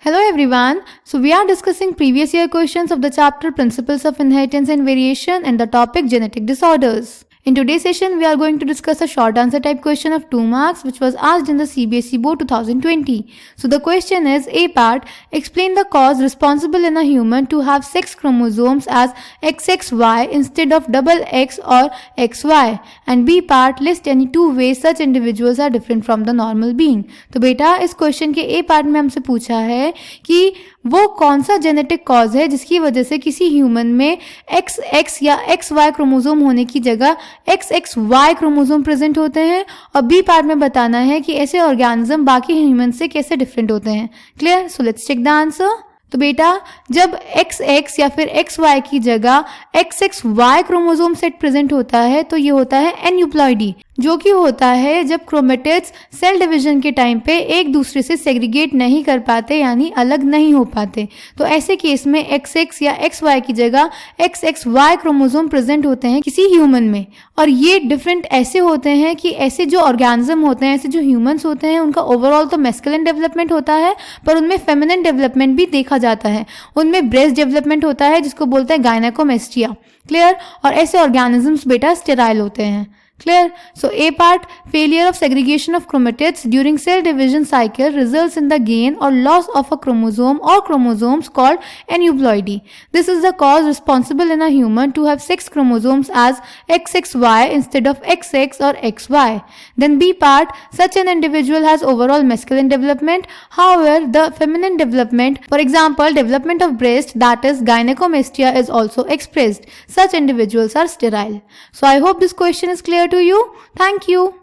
Hello everyone. So we are discussing previous year questions of the chapter Principles of Inheritance and Variation and the topic Genetic Disorders. In today's session, we are going to discuss a short answer type question of 2 marks which was asked in the CBSE Board 2020. So the question is A part, explain the cause responsible in a human to have 6 chromosomes as XXY instead of XX or XY. And B part, list any 2 ways such individuals are different from the normal being. तो बेटा इस question के A part में हमसे पूछा है कि वो कौन सा जेनेटिक कॉज है जिसकी वजह से किसी ह्यूमन में XX या XY क्रोमोसोम होने की जगह XXY क्रोमोसोम प्रेजेंट होते हैं, और बी पार्ट में बताना है कि ऐसे ऑर्गेनिज्म बाकी ह्यूमन से कैसे डिफरेंट होते हैं. Clear? So let's check the answer. तो बेटा जब XX या फिर XY की जगह XXY क्रोमोसोम सेट प्रेजेंट होता है तो ये होता है एन्यूप्लॉइडी, जो कि होता है जब क्रोमेटिड्स सेल डिवीजन के टाइम पे एक दूसरे से सेग्रीगेट नहीं कर पाते, यानी अलग नहीं हो पाते. तो ऐसे केस में XX या XY की जगह XXY क्रोमोसोम प्रेजेंट होते हैं किसी ह्यूमन में. और ये डिफरेंट ऐसे होते हैं कि ऐसे जो ऑर्गेनिज्म होते हैं, ऐसे जो ह्यूमंस होते हैं, उनका ओवरऑल तो मैस्कुलिन डेवलपमेंट होता है पर उनमें फेमिनिन डेवलपमेंट भी देखा जाता है. उनमें ब्रेस्ट डेवलपमेंट होता है जिसको बोलते हैं गायनेकोमेस्टिया. क्लियर? और ऐसे ऑर्गेनिजम्स बेटा स्टेराइल होते हैं. Clear? So A part, failure of segregation of chromatids during cell division cycle results in the gain or loss of a chromosome or chromosomes called aneuploidy. This is the cause responsible in a human to have 6 chromosomes as XXY instead of XX or XY. Then B part, such an individual has overall masculine development. However, the feminine development, for example, development of breast, that is gynecomastia, is also expressed. Such individuals are sterile. So I hope this question is clear to you. Thank you.